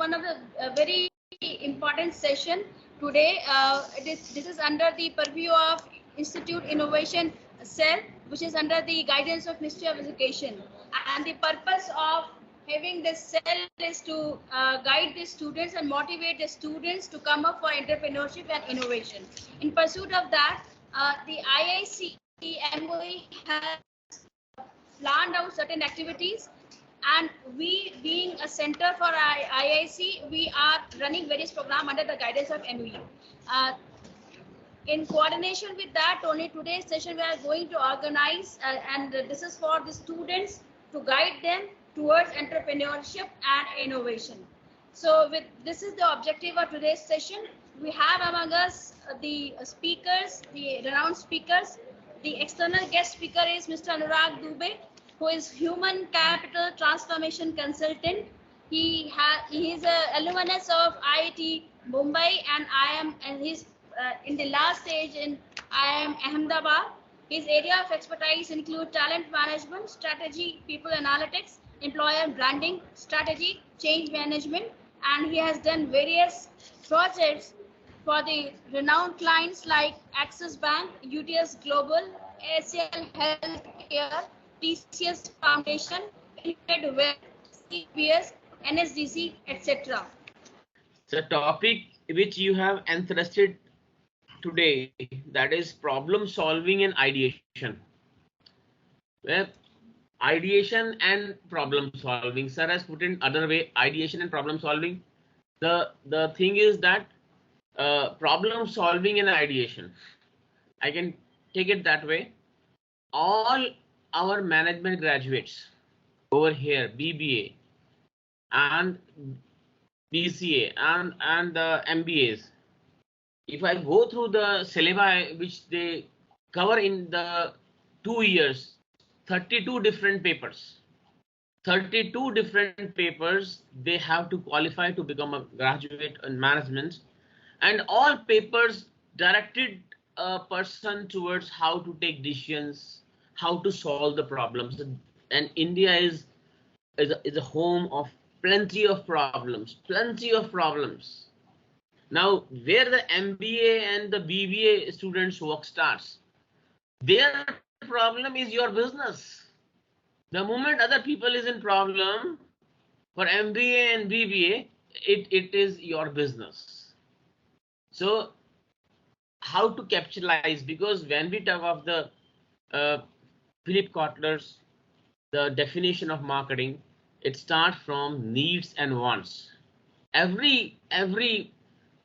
one of the very important session today. This is under the purview of Institute Innovation Cell, which is under the guidance of Ministry of Education. And the purpose of having this cell is to guide the students and motivate the students to come up for entrepreneurship and innovation. In pursuit of that, the IIC MOE has planned out certain activities, and we, being a center for IIC, we are running various programs under the guidance of MOE. In coordination with that, only today's session we are going to organize, and this is for the students to guide them towards entrepreneurship and innovation. So this is the objective of today's session. We have among us the speakers, the renowned speakers. The external guest speaker is Mr. Anurag Dubey, who is Human Capital Transformation Consultant. He is an alumnus of IIT Mumbai, and he's in the last stage in IIM Ahmedabad. His area of expertise include talent management, strategy, people analytics, employer branding, strategy, change management, and he has done various projects for the renowned clients like Axis Bank, UTS Global, ACL Healthcare, TCS Foundation, United Web, CBS, NSDC, etc. The topic which you have entrusted today, that is problem solving and ideation. Well, ideation and problem solving. Sir has put in other way, ideation and problem solving. The thing is that problem solving and ideation, I can take it that way. All our management graduates over here, BBA and BCA and the MBAs, if I go through the syllabi which they cover in the 2 years, 32 different papers. 32 different papers they have to qualify to become a graduate in management, and all papers directed a person towards how to take decisions, how to solve the problems. And India is a home of plenty of problems. Now, where the MBA and the BBA students' work starts, their problem is your business. The moment other people is in problem, for MBA and BBA, it is your business. So how to capitalize? Because when we talk of the Philip Kotler's, the definition of marketing, it starts from needs and wants. Every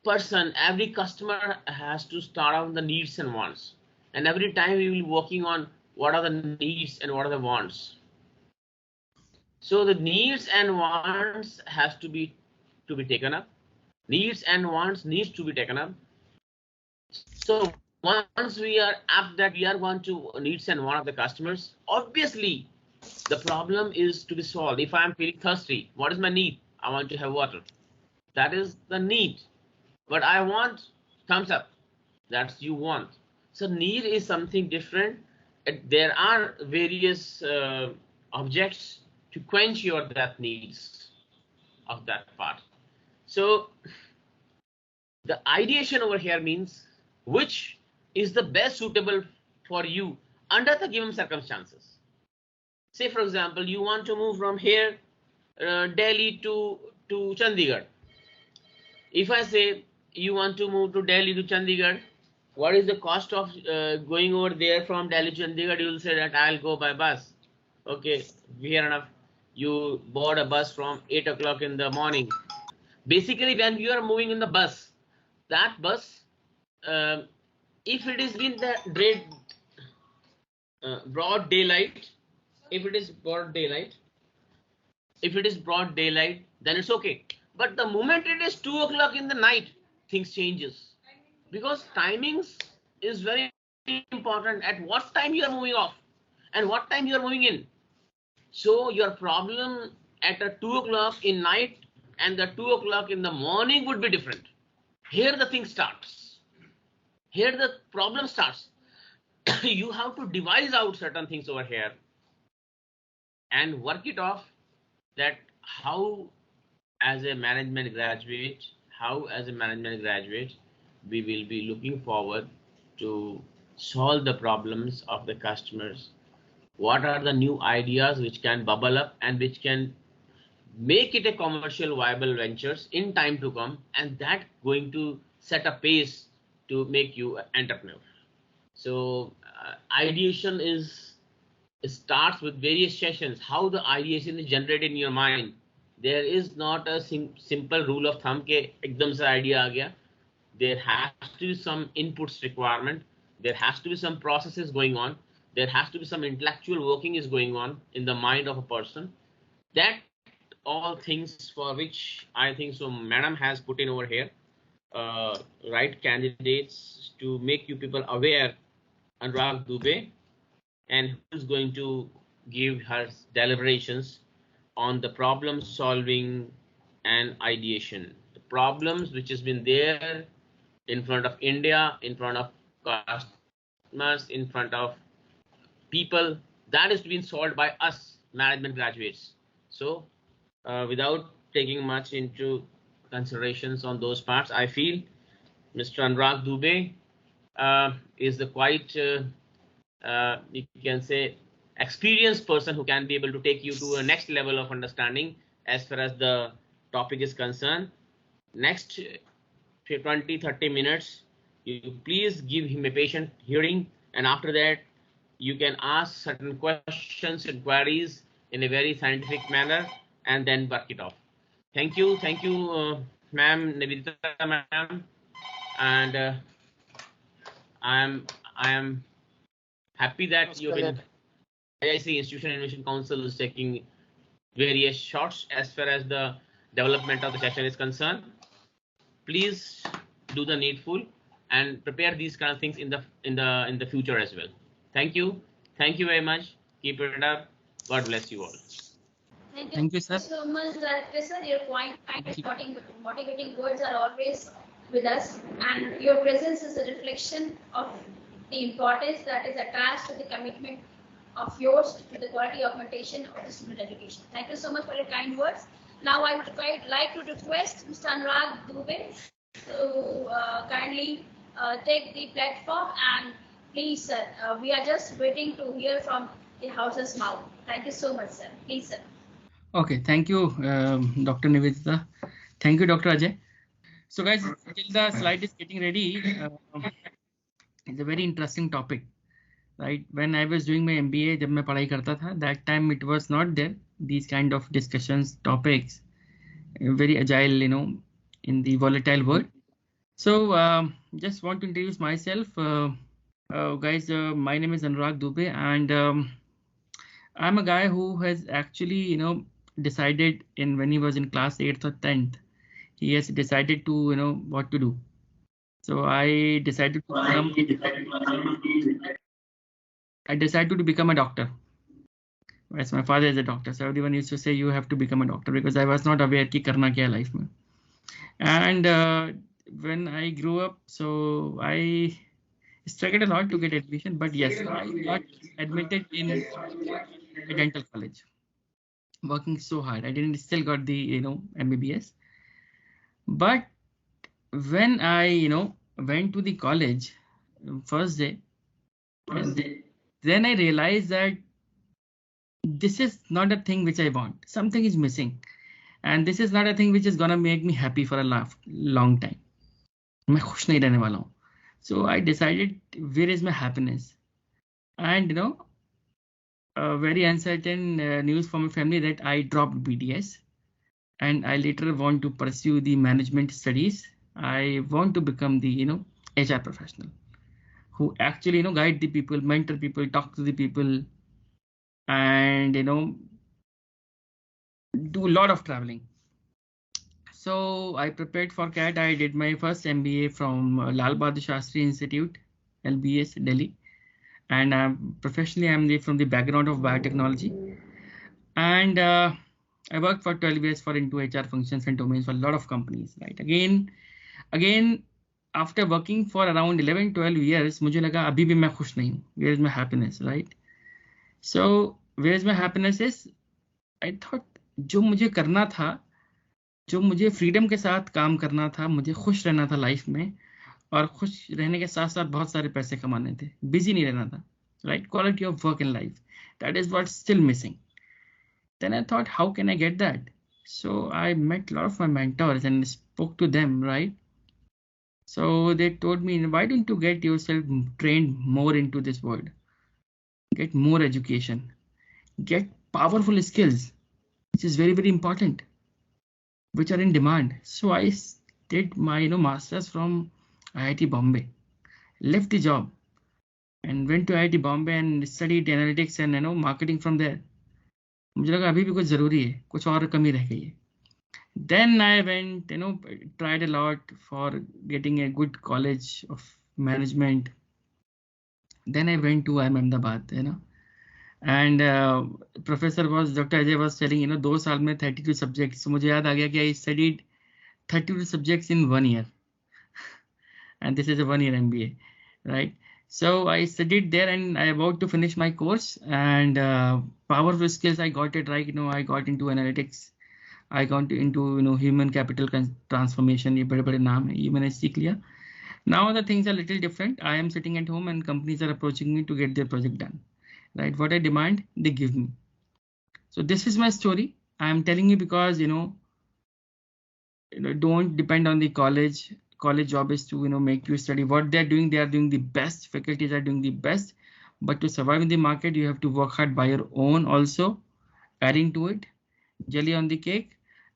person, every customer has to start out the needs and wants. And every time we will be working on what are the needs and what are the wants. So the needs and wants has to be taken up. Needs and wants needs to be taken up. So once we are up that we are going to needs and wants of the customers, obviously the problem is to be solved. If I am feeling thirsty, what is my need? I want to have water. That is the need. But I want thumbs up. That's you want. So need is something different. There are various objects to quench your that needs of that part. So the ideation over here means which is the best suitable for you under the given circumstances. Say for example, you want to move from here, Delhi to Chandigarh. If I say you want to move to Delhi to Chandigarh, what is the cost of going over there from Delhi to Chandigarh? You will say that I'll go by bus. Okay, fair enough. You board a bus from 8 o'clock in the morning. Basically, when you are moving in the bus, that bus, if it is in the broad daylight, if it is broad daylight, then it's okay. But the moment it is 2 o'clock in the night, things changes, because timings is very important. At what time you are moving off and what time you are moving in. So your problem at a 2 o'clock in night and the 2 o'clock in the morning would be different. Here the thing starts. Here the problem starts. You have to devise out certain things over here and work it off, that how as a management graduate, we will be looking forward to solve the problems of the customers. What are the new ideas which can bubble up and which can make it a commercial viable ventures in time to come, and that going to set a pace to make you an entrepreneur. So ideation is, it starts with various sessions, how the ideation is generated in your mind. There is not a simple rule of thumb ke ekdam se idea aa gaya. There has to be some inputs requirement, there has to be some processes going on, there has to be some intellectual working is going on in the mind of a person. That all things for which I think so madam has put in over here right candidates to make you people aware. Anurag Dubey, and who's going to give her deliberations on the problem solving and ideation, the problems which has been there in front of India, in front of customers, in front of people, that is being solved by us management graduates. So without taking much into considerations on those parts, I feel Mr. Anurag Dubey is the quite you can say experienced person who can be able to take you to a next level of understanding as far as the topic is concerned. Next 20-30 minutes, you please give him a patient hearing, and after that you can ask certain questions and queries in a very scientific manner and then work it off. Thank you ma'am Nivedita ma'am, and I am happy that you've been IIC Institutional Innovation Council is taking various shots as far as the development of the session is concerned. Please do the needful and prepare these kind of things in the future as well. Thank you very much. Keep it up. God bless you all. Thank you so much, Director sir. Your motivating words are always with us, and your presence is a reflection of the importance that is attached to the commitment of yours to the quality augmentation of the student education. Thank you so much for your kind words. Now I would quite like to request Mr. Anurag Dubey to kindly take the platform, and please sir, we are just waiting to hear from the house's mouth. Thank you so much, sir. Please sir. Okay, thank you, Dr. Nivedita. Thank you, Dr. Ajay. So guys, till the slide is getting ready, it's a very interesting topic, right? When I was doing my MBA, जब मैं पढ़ाई करता था, that time it was not there, these kind of discussions, topics, very agile, in the volatile world. So just want to introduce myself. Guys, my name is Anurag Dubey, and I'm a guy who has actually, decided when he was in class 8th or 10th, he has decided to, what to do. So I decided to become a doctor. As my father is a doctor, so everyone used to say you have to become a doctor, because I was not aware ki karna kya life mein. And when I grew up, so I struggled a lot to get admission, but yes, I got admitted in a dental college. Working so hard, I didn't still got the MBBS. But when I went to the college first day, and then I realized that this is not a thing which I want. Something is missing, and this is not a thing which is gonna make me happy for a long time. मैं खुश नहीं रहने वाला हूँ. So I decided, where is my happiness? And very uncertain news from my family that I dropped BDS, and I later want to pursue the management studies. I want to become the HR professional who actually guide the people, mentor people, talk to the people, and do a lot of traveling. So I prepared for CAT. I did my first MBA from Lal Bahadur Shastri Institute, LBS, Delhi. And professionally, I'm from the background of biotechnology. And I worked for 12 years for into HR functions and domains for a lot of companies, right? Again, after working for around 11-12 years, मुझे लगा अभी भी मैं खुश नहीं हूँ. Where is my happiness, right? So where is my happiness is, I thought जो मुझे करना था, जो मुझे फ्रीडम के साथ काम करना था, मुझे खुश रहना था लाइफ में, और खुश रहने के साथ साथ बहुत सारे पैसे कमाने थे, बिजी नहीं रहना था, right? Quality of work in life, that is what still missing. Then I thought, how can I get that? So I met a lot of my mentors and spoke to them, right? So they told me, why don't you get yourself trained more into this world? Get more education, get powerful skills, which is very, very important, which are in demand. So I did my, masters from IIT Bombay, left the job and went to IIT Bombay and studied analytics and marketing from there. मुझे लगा अभी भी कुछ जरूरी है, कुछ और कमी रह गई है. Then I went, tried a lot for getting a good college of management. Then I went to IIM Ahmedabad, and professor was Dr. Ajay was telling, 2 साल में 32 subjects. So मुझे याद आ गया कि I studied 32 subjects in 1 year, and this is a 1 year MBA, right? So I studied there, and I about to finish my course, and powerful skills I got it right. I got into analytics. I got into human capital transformation. ये बड़े बड़े नाम है, ये मैंने सीख लिया. Now the things are a little different. I am sitting at home and companies are approaching me to get their project done. Right? What I demand, they give me. So this is my story. I am telling you because don't depend on the college. College job is to make you study. What they are doing the best. Faculties are doing the best. But to survive in the market, you have to work hard by your own also. Adding to it, jelly on the cake.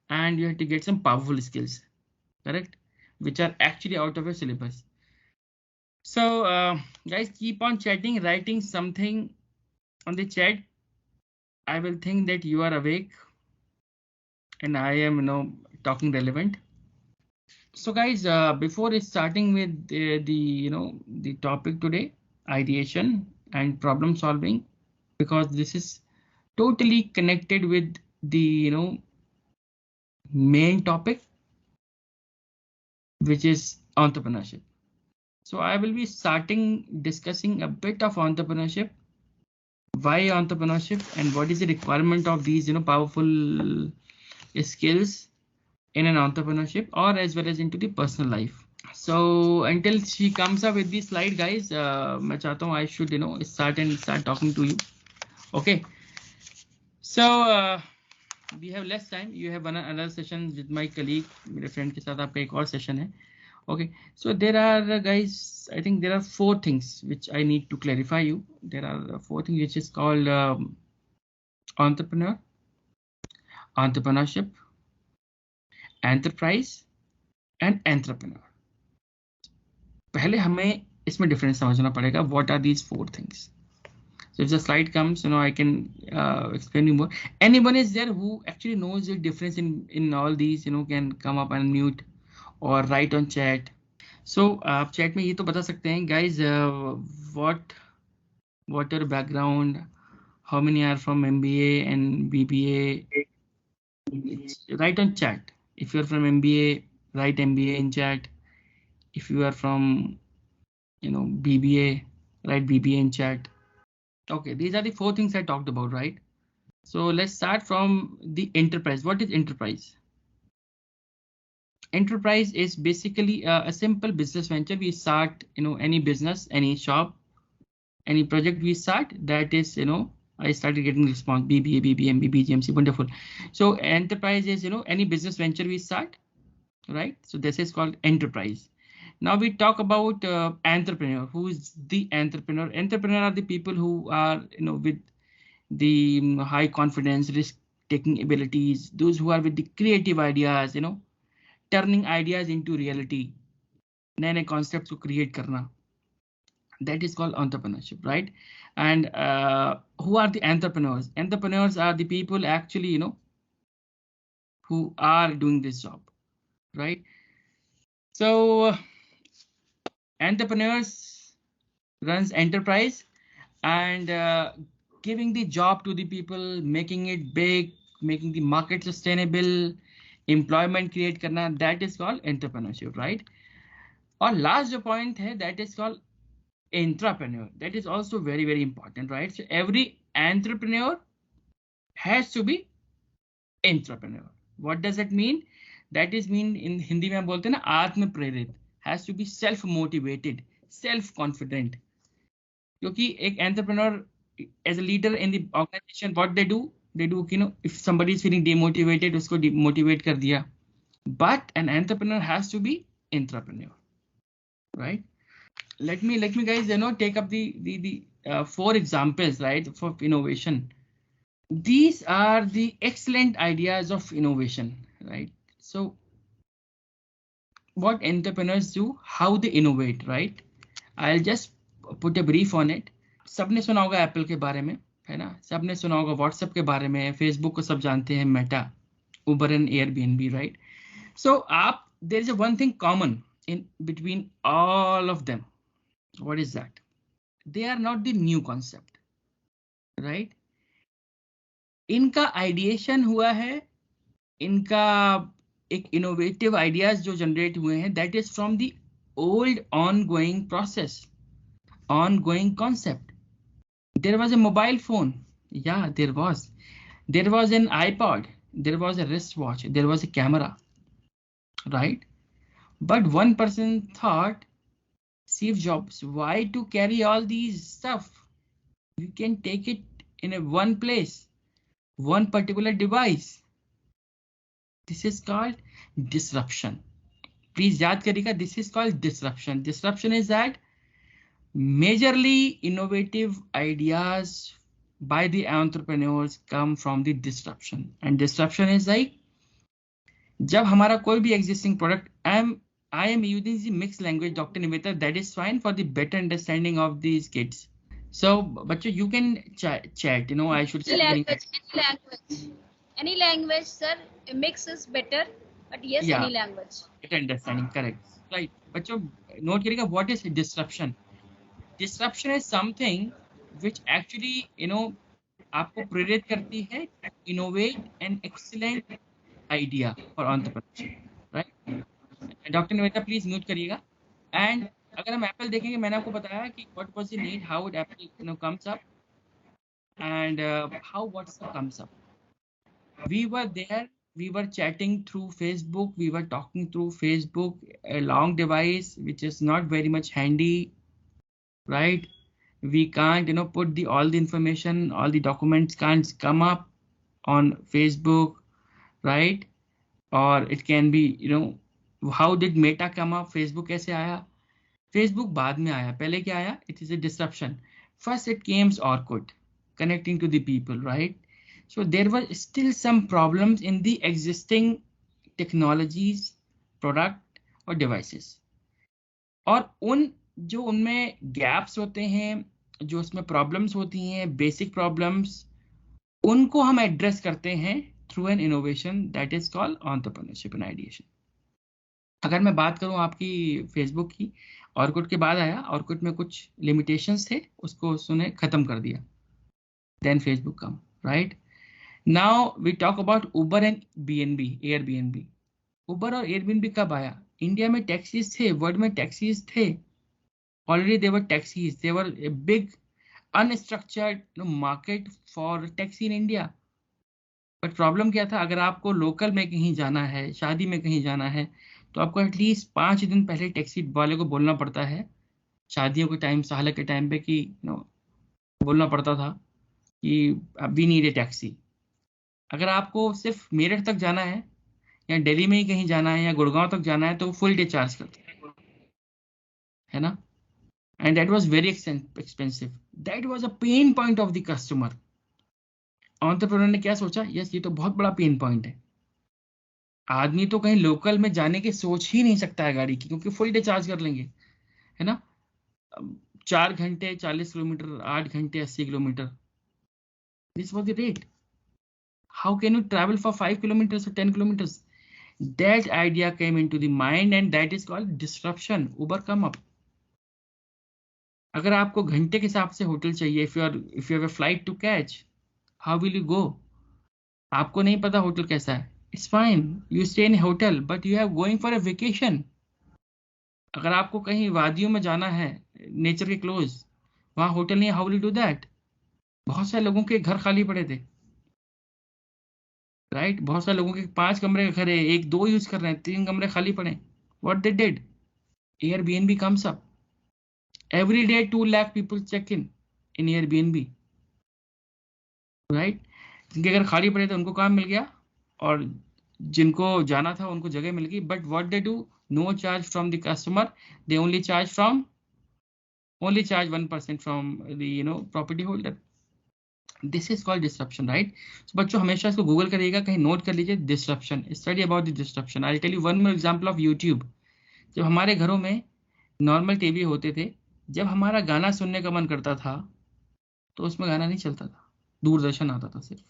And you have to get some powerful skills, correct, which are actually out of your syllabus. So guys, keep on chatting, writing something on the chat. I will think that you are awake and I am talking relevant. So guys, before starting with the topic today, ideation and problem solving, because this is totally connected with the main topic, which is entrepreneurship. So I will be starting discussing a bit of entrepreneurship, why entrepreneurship, and what is the requirement of these powerful skills in an entrepreneurship, or as well as into the personal life. So until she comes up with the slide, guys, मैं चाहता हूँ I should start talking to you. Okay. So we have less time. You have another session with my colleague. मेरे friend के साथ आपका एक और session है. Okay. So there are guys, I think there are 4 things which I need to clarify you. There are 4 things which is called entrepreneur, entrepreneurship, enterprise, and entrepreneur. पहले हमें इसमें difference समझना पड़ेगा. What are these 4 things? So if the slide comes, I can explain you more. Anyone is there who actually knows the difference in all these, can come up and mute or write on chat. So आप chat में ये तो बता सकते हैं, guys, what your background, how many are from MBA and BBA. Write on chat. If you're from MBA, write MBA in chat. If you are from BBA, write BBA in chat. Okay, these are the 4 things I talked about, right? So let's start from the enterprise. What is enterprise? Enterprise is basically a simple business venture. We start, any business, any shop, any project we start, that is, I started getting response, BBA, BBM, BBGMC, wonderful. So enterprise is, any business venture we start, right? So this is called enterprise. Now we talk about entrepreneur. Who is the entrepreneur? Entrepreneur are the people who are, with the high confidence, risk-taking abilities. Those who are with the creative ideas, turning ideas into reality. नए concepts को create करना. That is called entrepreneurship, right? And who are the entrepreneurs? Entrepreneurs are the people actually, who are doing this job, right? So entrepreneurs runs enterprise and giving the job to the people, making it big, making the market sustainable, employment create karna, that is called entrepreneurship, right? Or last point hai, that is called entrepreneur. That is also very, very important, right? So every entrepreneur has to be entrepreneur. What does that mean? That is mean in Hindi में हम बोलते हैं ना आत्म प्रेरित, has to be self motivated, self confident. क्योंकि एक entrepreneur as a leader in the organisation what they do you know if somebody is feeling demotivated उसको डिमोटिवेट कर दिया, but an entrepreneur has to be entrepreneur, right? Let me guys take up the 4 examples, right, for innovation. These are the excellent ideas of innovation, right? So what entrepreneurs do, how they innovate, right? I'll just put a brief on it. सबने सुना होगा Apple के बारे में, है ना? सबने सुना होगा व्हाट्सएप के बारे में, फेसबुक को सब जानते हैं, Meta, Uber and Airbnb, right? So there is one thing common in between all of them. What is that? They are not the new concept, right? इनका आइडिएशन हुआ है, इनका एक इनोवेटिव आइडियाज जो जनरेट हुए हैं, that is from the old ongoing process, ongoing concept. There was a mobile phone. Yeah, there was. There was an iPod. There was a wristwatch. There was a camera. Right? But one person thought, Steve Jobs, why to carry all these stuff? You can take it in a one place, one particular device. This is called disruption. Please yaad kariega, this is called disruption. Disruption is that majorly innovative ideas by the entrepreneurs come from the disruption. And disruption is like, जब हमारा कोई भी existing product, I am using the mixed language, Dr. Nimita, that is fine for the better understanding of these kids. So, bachcho, you can chat, you know, I should say. Any language, sir, a mix is better, but yes, yeah. Any language. Better understanding, correct. Right. Bachcho, note kariega, what is disruption? Disruption is something which actually, you know, आपको प्रेरित करती है innovate an excellent idea for entrepreneurship, right? Doctor Niveta please mute करिएगा. And अगर हम Apple देखेंगे, मैंने आपको बताया कि what was the need, how it Apple you know comes up and how WhatsApp comes up. We were there, we were chatting through Facebook, we were talking through Facebook, a long device which is not very much handy, right? We can't, you know, put all the information, all the documents can't come up on Facebook, right? Or it can be, you know, how did Meta come up? Facebook कैसे आया? Facebook बाद में आया, पहले क्या आया? It is a disruption. First it came Orkut, connecting to the people, right? So there were still some problems in the existing technologies, product or devices. और जो उनमें gaps होते हैं, जो उसमें problems होती हैं, basic problems, उनको हम address करते हैं through an innovation that is called entrepreneurship and ideation. अगर मैं बात करूं आपकी फेसबुक की, ऑर्कुट के बाद आया, ऑर्कुट में कुछ लिमिटेशंस थे, उसको उसने खत्म कर दिया, then Facebook come, right? Now we talk about Uber and BNB, Airbnb. Uber और एयरबीएनबी कब आया? इंडिया में टैक्सीज थे, वर्ल्ड में टैक्सीज थे, already there were taxis, there were a big unstructured market for taxi in India. But problem क्या था? अगर आपको लोकल में कहीं जाना है, शादी में कहीं जाना है, तो आपको एटलीस्ट 5 दिन पहले टैक्सी वाले को बोलना पड़ता है. शादियों के टाइम, साल के टाइम पे कि बोलना पड़ता था कि वी नीड ए टैक्सी. अगर आपको सिर्फ मेरठ तक जाना है या दिल्ली में ही कहीं जाना है या गुड़गांव तक जाना है, तो फुल डे चार्ज करते हैं, है ना? And that was very expensive. That was a pain point of the customer. Entrepreneur ने क्या सोचा? यस, ये तो बहुत बड़ा पेन पॉइंट है. आदमी तो कहीं लोकल में जाने की सोच ही नहीं सकता है गाड़ी की, क्योंकि फुल डे चार्ज कर लेंगे, है ना? 4 घंटे 40 किलोमीटर, 8 घंटे 80 kilometre. This was the rate. How can you travel for 5 kilometres और 10 kilometres? That idea came into the mind and that is called disruption. Uber come up. अगर आपको घंटे के हिसाब से होटल चाहिए, if you have a flight to catch, how will you go? आपको नहीं पता होटल कैसा है, it's fine, you stay in a hotel, but you are going for a vacation. अगर आपको कहीं वादियों में जाना है, नेचर के क्लोज, वहां होटल नहीं है, how will you do that? बहुत सारे लोगों के घर खाली पड़े थे. राइट? बहुत सारे लोगों के 5 कमरे का घर है, 1-2 यूज कर रहे हैं, 3 कमरे खाली पड़े। What they did, Airbnb comes up. Every day 2 lakh people check in Airbnb, right? जिनके अगर खाली पड़े थे उनको काम मिल गया, और जिनको जाना था उनको जगह मिल गई। But what they do, no charge from the customer, they only charge 1% from the property holder. This is called disruption, right? So बच्चों हमेशा इसको गूगल करिएगा, कहीं नोट कर लीजिए, disruption, study about the disruption. I tell you one more example of YouTube. जब हमारे घरों में नॉर्मल टीवी होते थे, जब हमारा गाना सुनने का मन करता था तो उसमें गाना नहीं चलता था, दूरदर्शन आता था सिर्फ।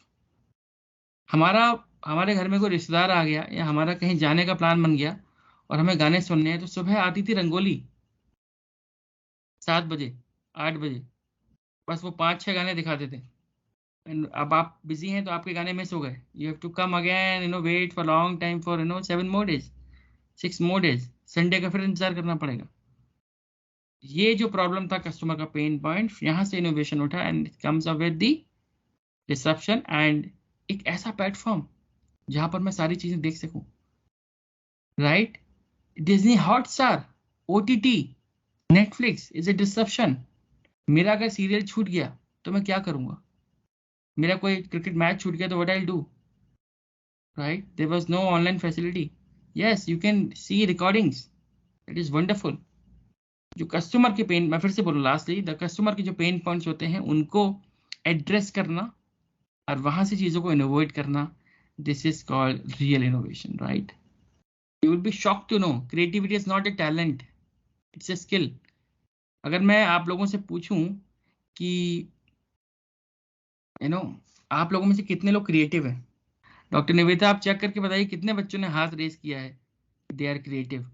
हमारे घर में कोई रिश्तेदार आ गया या हमारा कहीं जाने का प्लान बन गया और हमें गाने सुनने हैं, तो सुबह आती थी रंगोली 7 बजे 8 बजे, बस वो 5-6 गाने दिखाते थे। अब आप बिजी हैं तो आपके गाने मिस हो गए, you have to come again, wait for long time for 7 more days, 6 more days, Sunday का फिर इंतजार करना पड़ेगा। ये जो प्रॉब्लम था कस्टमर का पेन पॉइंट, यहां से इनोवेशन उठा and comes up with the disruption and एक ऐसा प्लेटफॉर्म जहां पर मैं सारी चीजें देख सकूं, right? Disney Hotstar, OTT, Netflix is a disruption. मेरा अगर सीरियल छूट गया तो मैं क्या करूंगा? मेरा कोई क्रिकेट मैच छूट गया तो what I will do, right? There was no online facility. Yes, you can see recordings, it is wonderful. जो कस्टमर के पेन, मैं फिर से बोलूँ लास्टली, द कस्टमर के जो पेन पॉइंट्स होते हैं उनको एड्रेस करना और वहां से चीजों को इनोवेट करना, this is called real innovation, right? You will be shocked to know creativity is not a talent, it's a skill. अगर मैं आप लोगों से पूछूं कि आप लोगों में से कितने लोग क्रिएटिव हैं, डॉक्टर निवेदिता आप चेक करके बताइए कितने बच्चों ने हाथ रेज किया है, they are creative?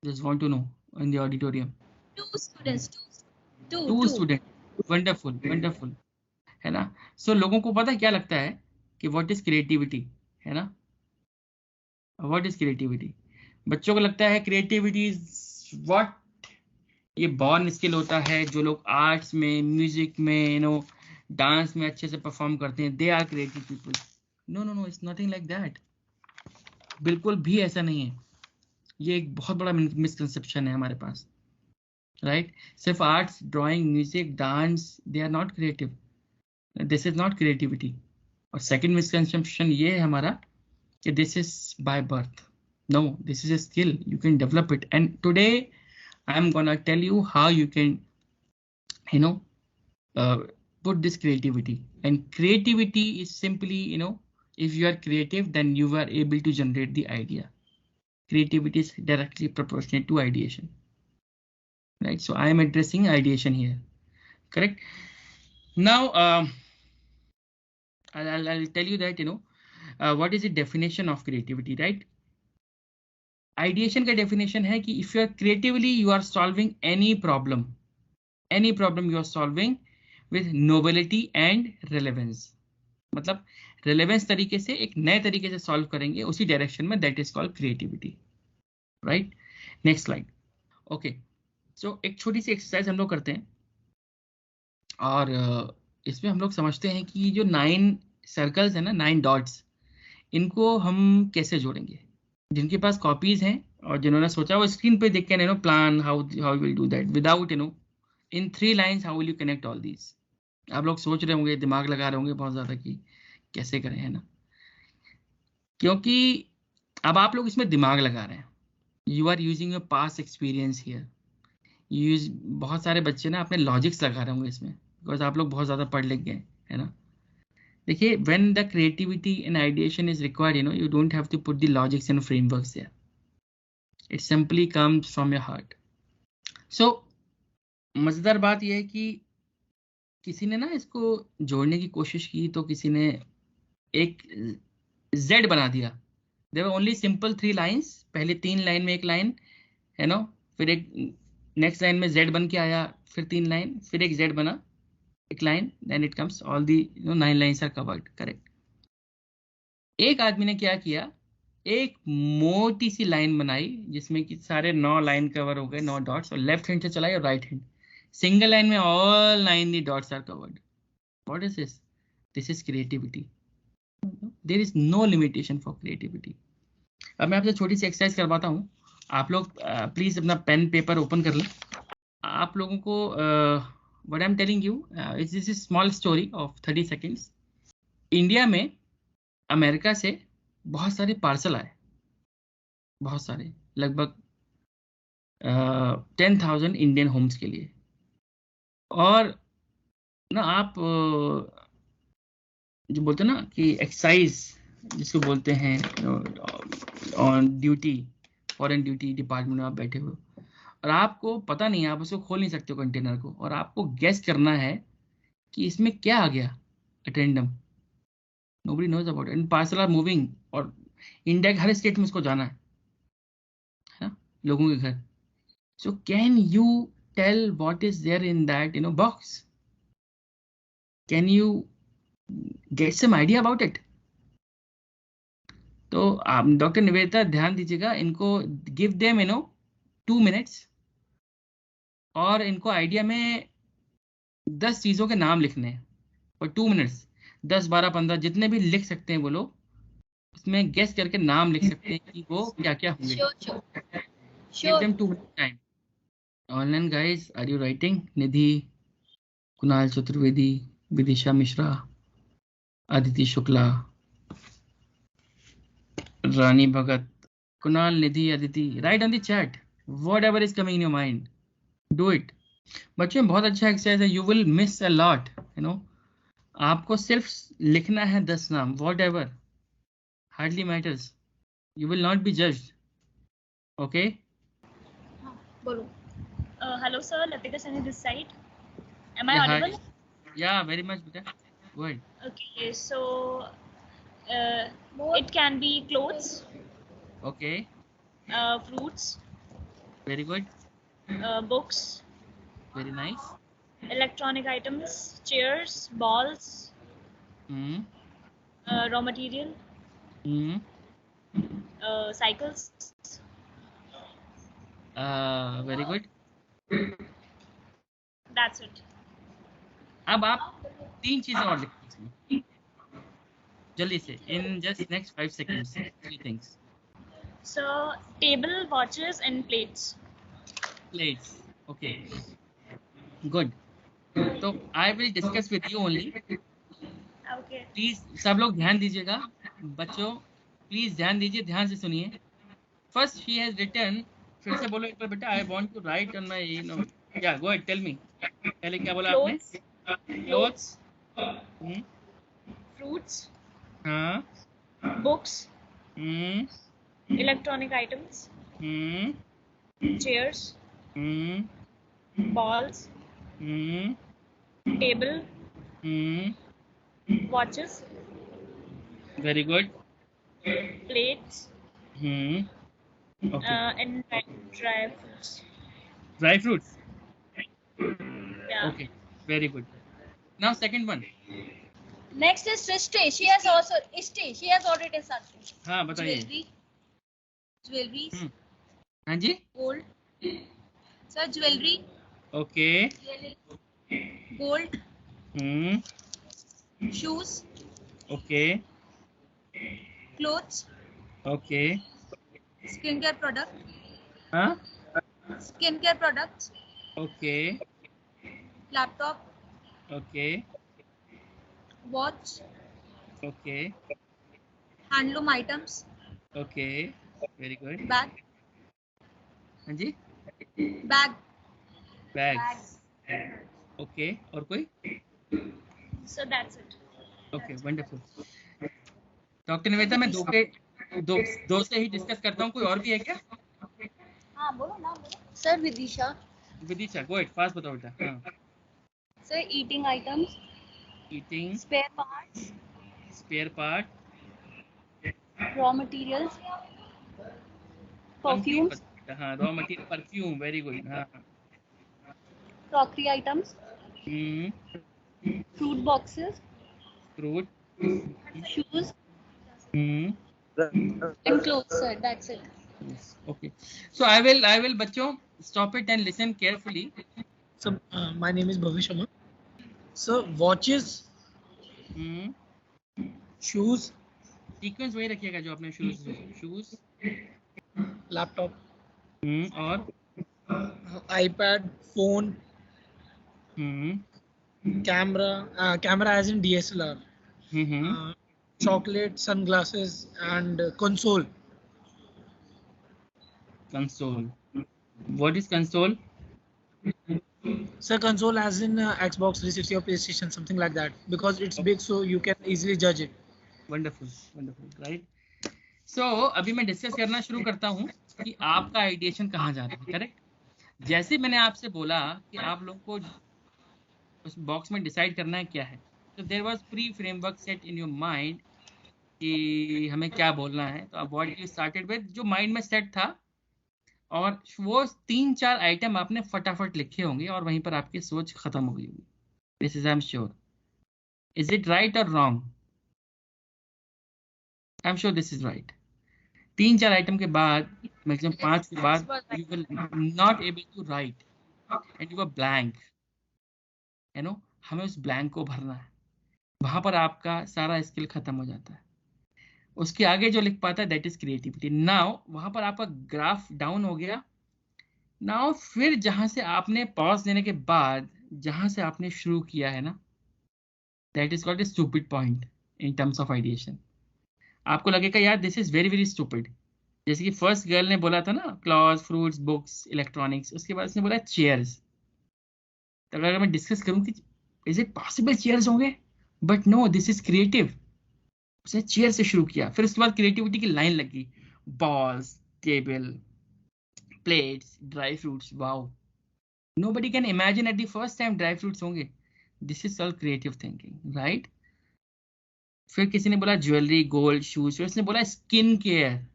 Just want to know in the auditorium. 2 students, 2 2 student, wonderful wonderful, है ना? सो लोगों को पता है क्या लगता है कि व्हाट इज क्रिएटिविटी, है ना? What is creativity? बच्चों को लगता है क्रिएटिविटी इज व्हाट, ये बॉर्न स्किल होता है। जो लोग आर्ट्स में, म्यूजिक में, डांस में अच्छे से परफॉर्म करते हैं, they are creative people. No no no, it's nothing like that, बिल्कुल भी ऐसा नहीं है। ये एक बहुत बड़ा मिसकंसेप्शन है हमारे पास, राइट? सिर्फ arts, drawing, music, dance, they are not creative, this is not creativity. और सेकंड मिसकंसेप्शन ये है हमारा कि this is by birth. No, this is a skill, you can develop it, and today I am gonna tell you how you can put this creativity. And creativity is simply, if you are creative, then you are able to generate the idea. Creativity is directly proportionate to ideation, right? So I am addressing ideation here, correct? Now I'll tell you that what is the definition of creativity, right? Ideation का definition है कि if you are creatively you are solving any problem you are solving with novelty and relevance. मतलब relevance तरीके से, एक नए तरीके से सॉल्व करेंगे उसी डायरेक्शन में, that is called creativity, right? Next slide. Okay, so एक छोटी सी एक्सरसाइज हम लोग करते हैं और इसमें हम लोग समझते हैं कि जो 9 सर्कल्स है ना, 9 डॉट्स, इनको हम कैसे जोड़ेंगे। जिनके पास कॉपीज हैं और जिन्होंने सोचा वो स्क्रीन पे देख के plan how will do that without in 3 lines, how will you connect all these. आप लोग सोच रहे होंगे, दिमाग लगा रहे होंगे बहुत ज्यादा कि कैसे करें, है ना? क्योंकि अब आप लोग इसमें दिमाग लगा रहे हैं, you are using your past experience here. Use बहुत सारे बच्चे ना अपने लॉजिक्स लगा रहे होंगे इसमें, बिकॉज आप लोग बहुत ज्यादा पढ़ लिख गए, है ना? देखिए, when the creativity and ideation is required, you don't have to put the logics and frameworks there. It simply comes from your heart. So मजेदार बात यह है कि किसी ने ना इसको जोड़ने की कोशिश की तो किसी ने एक Z बना दिया। There were only simple 3 lines, पहले 3 लाइन में एक लाइन, फिर एक नेक्स्ट लाइन में Z बन के आया, फिर 3 लाइन, फिर एक Z बना, एक line, then it comes all the 9 lines are covered, correct? एक आदमी ने क्या किया, एक मोटी सी लाइन बनाई जिसमें कि सारे 9 लाइन कवर हो गए, 9 डॉट्स, और लेफ्ट हैंड से चलाई और राइट हैंड, सिंगल लाइन में all 9 dots are covered. What is this? This is creativity. There is no limitation for creativity. अब मैं आपसे छोटी सी एक्सरसाइज करवाता हूँ. आप लोग प्लीज अपना पेन पेपर ओपन कर लें. आप लोगों को what I am telling you is this is small story of 30 seconds. India में अमेरिका से बहुत सारे पार्सल आए, बहुत सारे, लगभग 10,000 इंडियन होम्स के लिए. और ना आप जो बोलते हैं ना कि एक्साइज जिसको बोलते हैं, on duty, foreign duty department में आप बैठे हो और आपको पता नहीं है, आप उसको खोल नहीं सकते हो कंटेनर को, और आपको गेस करना है कि इसमें क्या आ गया at random. Nobody knows about it, parcel are moving, और इंडिया के हर स्टेट में उसको जाना है ना, लोगों के घर. So can you tell what is there in that box? Can you get some idea about it? तो आप डॉक्टर निवेदिता ध्यान दीजिएगा, इनको गिव देम 2 मिनट्स, और इनको आइडिया में 10 चीजों के नाम लिखने हैं, और 2 मिनट्स 10 12 15 जितने भी लिख सकते हैं वो लोग, उसमें गेस करके नाम लिख सकते हैं कि वो क्या क्या होंगे. Give them 2 minute time. Online guys, are you writing? Nidhi, Kunal Chaturvedi, Vidisha Mishra, Aditi Shukla, Rani Bhagat, Kunal, Nidhi, Aditi, write on the chat whatever is coming in your mind. Do it. बच्चों बहुत अच्छा एक्सरसाइज है. You will miss a lot. आपको सिर्फ लिखना है 10 नाम, whatever, hardly matters. You will not be judged. Okay? बोलो. Hello sir, Latika Sani this side. Am I Yeah, hi. audible? Yeah, very much, beta. Go ahead. Okay, so it can be clothes, Okay, fruits, very good. books, Very nice. electronic items, chairs, balls, Hmm. raw material, Hmm. cycles. Very good. That's it. अब आप 3 चीजें और लिखिए इसमें जल्दी से, in just next 5 seconds. 3 things. So table, watches, and plates. Plates. Okay. Good. So I will discuss with you only. Okay. Please सब लोग ध्यान दीजिएगा. बच्चों प्लीज ध्यान दीजिए, ध्यान से सुनिए. First she has written, फिर से बोलो एक बार बेटा. I want to write on my yeah, go ahead, tell me. पहले क्या बोला आपने? Clothes, हम्म. fruits, हाँ. books, hmm. electronic items, hmm. chairs, hmm. balls, hmm. table, hmm. watches, Very good. plates, hmm. Okay. and dry fruits. Dry fruits. Yeah. Okay. Very good. Now second one. Next is Srishti. She has also She has already started. हाँ बताइए. Jewelry. हाँ जी. Gold. Sir, jewelry. Okay. Gold. Shoes. Okay. Clothes. Okay. Skincare product. हाँ. Skincare products. Okay. Laptop. Okay. Watch. Okay. Handloom items. Okay. Very good. Bag. हाँ जी. Bag. Bags. Okay. और कोई? So that's it. Okay. Wonderful. Doctor Nivedita, मैं दो से ही discuss करता हूँ. कोई और भी है क्या? हाँ बोलो ना बोलो. Sir, Vidisha. Vidisha, go ahead. Fast बताओ बेटा. हाँ. Sir, eating items. Eating. Spare parts. Spare part. Raw materials. Perfumes. हाँ. Raw material. Perfume. Very good. हाँ. Crockery items. Fruit boxes. Fruit. Shoes. And clothes, sir. That's it. Yes. Okay. So I will बच्चों stop it and listen carefully. So my name is Bhavish Sharma. So watches, shoes, sequence वही रखिएगा जो आपने shoes laptop, और iPad, phone, camera as in DSLR, chocolate, sunglasses, and console. console. What is console? So console as in Xbox 360 or PlayStation, something like that, because it's big, so you can easily judge it. Wonderful wonderful right. So अभी मैं discuss करना शुरू करता हूँ कि आपका ideation कहाँ जा रहा है. करेक्ट. जैसे मैंने आपसे बोला कि आप लोग को उस बॉक्स में डिसाइड करना है क्या है. तो there was pre framework set in your mind कि हमें क्या बोलना है. तो अब व्हाट यू स्टार्टेड विद जो माइंड में सेट था, और वो 3-4 आइटम आपने फटाफट लिखे होंगे और वहीं पर आपकी सोच खत्म हो गई होगी. This is I am sure. Is it right और wrong? I am sure this is right. 3-4 item के बाद, मैक्सिमम 5 के बाद, you will not able to write and you are blank. You know, हमें उस ब्लैंक को भरना है. वहां पर आपका सारा स्किल खत्म हो जाता है. उसके आगे जो लिख पाता है दैट इज क्रिएटिविटी. नाउ वहां पर आपका ग्राफ डाउन हो गया. नाउ फिर जहां से आपने पॉज देने के बाद जहां से आपने शुरू किया है ना, that is called a stupid point in terms of ideation. आपको लगेगा यार this is very very stupid. जैसे कि फर्स्ट गर्ल ने बोला था ना, क्लॉज, फ्रूट्स, बुक्स, इलेक्ट्रॉनिक्स. उसके बाद उसने बोला चेयर्स. तो अगर मैं डिस्कस करूं कि इज इट पॉसिबल चेयर्स होंगे, but no, this is creative. उसने चेयर से शुरू किया, फिर उसके बाद क्रिएटिविटी की लाइन लगी. Balls, table, plates, dry fruits. Wow, nobody can imagine at the first time dry fruits होंगे. This is all creative thinking, right. फिर किसी ने बोला ज्वेलरी, गोल्ड, शूज. फिर उसने बोला स्किन केयर.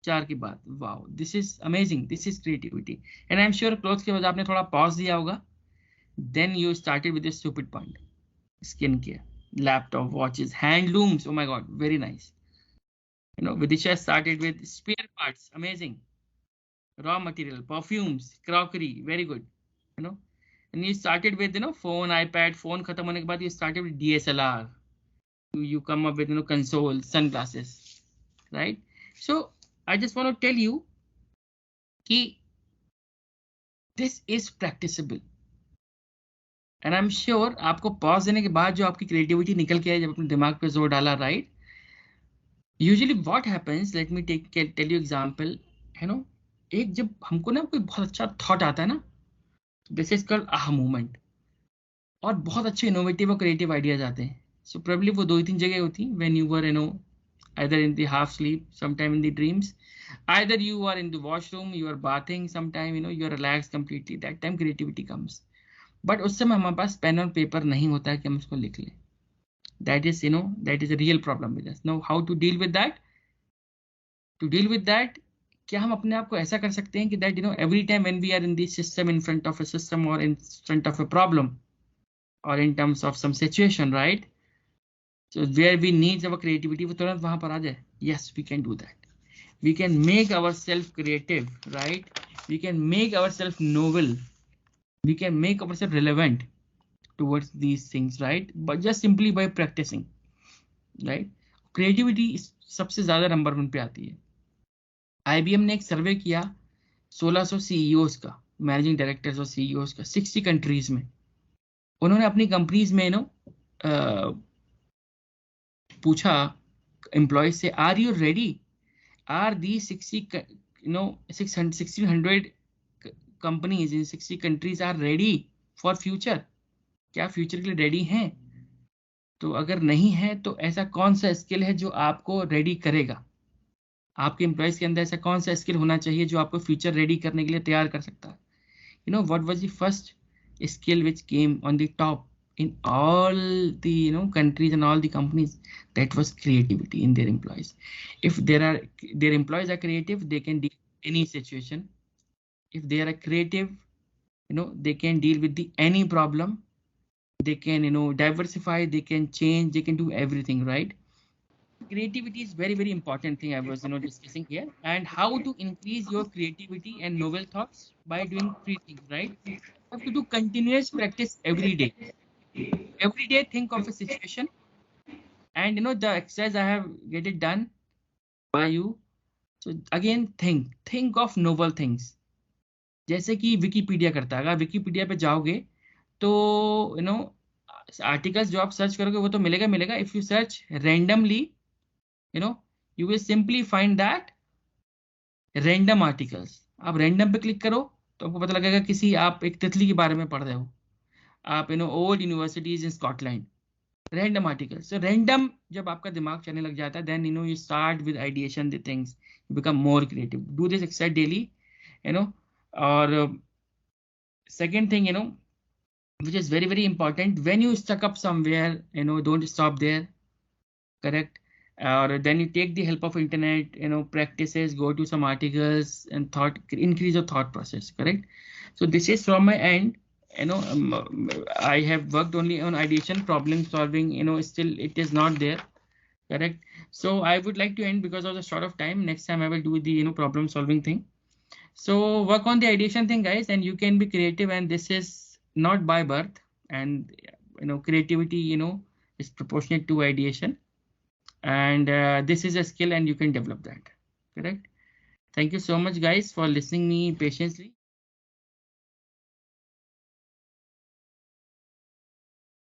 4 की बात. Wow, this is amazing, this is creativity. And I am sure cloth के बाद आपने थोड़ा पॉज दिया होगा. Then you started with stupid point. Skin care, laptop, watches, handlooms. Oh my god, very nice. You know, Vidisha started with spare parts. Amazing. Raw material, perfumes, crockery. Very good. You know, and you started with phone, iPad. Phone खत्म होने के बाद you started with DSLR. You come up with console, sunglasses, right? So I just want to tell you कि this is practicable. And I am sure आपको pause देने के बाद जो आपकी क्रिएटिविटी निकल के आई, जब अपने दिमाग पे जोर डाला, right. Usually what happens, let me tell you example. एक जब हमको ना कोई बहुत अच्छा थॉट आता है ना, दिस इज कॉल्ड आहा मूवमेंट. और बहुत अच्छे इनोवेटिव और क्रिएटिव आइडियाज आते हैं. सो प्रोबेबली वो 2-3 जगह होती हैं. When you were either in the half sleep, sometime in the dreams, either you are in the washroom, you are bathing, sometime you are relaxed completely. That time creativity comes. But उस समय हमारे पास pen और paper नहीं होता है कि हम उसको लिख लें. That is a real problem with us. No, how to deal with that? क्या हम अपने आप को ऐसा कर सकते हैं कि that every time when we are in this system, in front of a system और in front of a problem और in terms of some situation, right, so where we needs our creativity, वो तुरंत वहां पर आ जाए. Yes, we can do that. We can make ourself creative, right. We can make ourself novel. We can make ourselves relevant towards these things, right? But just simply by practicing, right? Creativity सबसे ज्यादा number 1 पे आती है. IBM ने एक सर्वे किया 1600 CEOs का, managing directors और CEOs का, 60 कंट्रीज में. उन्होंने अपनी कंपनीज में पूछा एम्प्लॉयज से, are you ready? Are the 1600 companies in 60 countries are ready for future? क्या फ्यूचर के लिए रेडी हैं? तो अगर नहीं है तो ऐसा कौन सा स्किल है जो आपको रेडी करेगा? आपके एम्प्लॉयज के अंदर ऐसा कौन सा स्किल होना चाहिए जो आपको फ्यूचर रेडी करने के लिए तैयार कर सकता है? What was the first skill which came on the top in all the countries and all the companies? That was creativity in their employees. If their employees are creative, they can deal with any situation. If they are creative, they can deal with any problem. They can diversify, they can change, they can do everything, right? Creativity is very very important thing I was discussing here. And how to increase your creativity and novel thoughts? By doing 3 things, right? You have to do continuous practice every day. Every day think of a situation, And the exercise I have get it done by you. So again think of novel things. जैसे कि Wikipedia करता है, अगर Wikipedia पे जाओगे तो articles जो आप सर्च करोगे वो तो मिलेगा. If you search randomly you will simply find that random articles. आप रैंडम पे क्लिक करो तो आपको पता लगेगा किसी आप एक तितली के बारे में पढ़ रहे हो, आप old universities in Scotland, random article. So random जब आपका दिमाग चलने लग जाता है, then you start with ideation the things, you become more creative. Do this exercise daily. और second thing which is very very important, when you stuck up somewhere, don't stop there. Correct. Or then you take the help of internet, practices, go to some articles and thought, increase your thought process. Correct. So this is from my end. I have worked only on ideation, problem solving, still it is not there. Correct. So I would like to end because of the short of time. Next time I will do the problem solving thing. So work on the ideation thing, guys, and you can be creative, and this is not by birth, and creativity is proportionate to ideation, and this is a skill and you can develop that. Correct. Thank you so much guys for listening me patiently.